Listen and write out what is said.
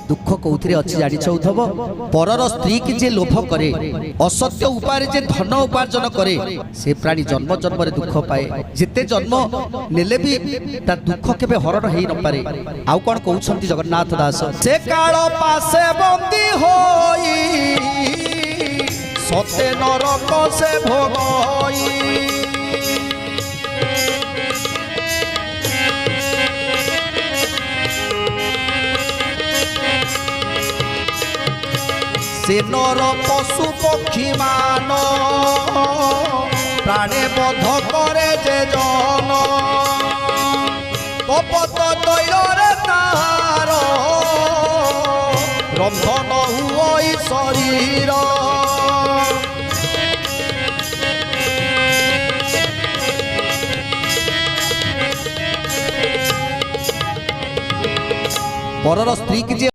दुख कौथिरे अच्छी जानिछौथब परर स्त्री की जे लोभ करे असत्य उपाय जे धन उपार्जन करे से प्राणी जन्म जन्म रे दुख पाए जेते जन्म नेले भी ता दुख केबे हरण हेई न पारे। आउ कोन कहउछंती जगन्नाथ दास से काल पासे बंदी होई सते नरक से भोगई से नर पशु पक्षी मान प्राणे बध करे जे जन कपट तैलरे तार रंधन हुई शरीर परर स्त्री की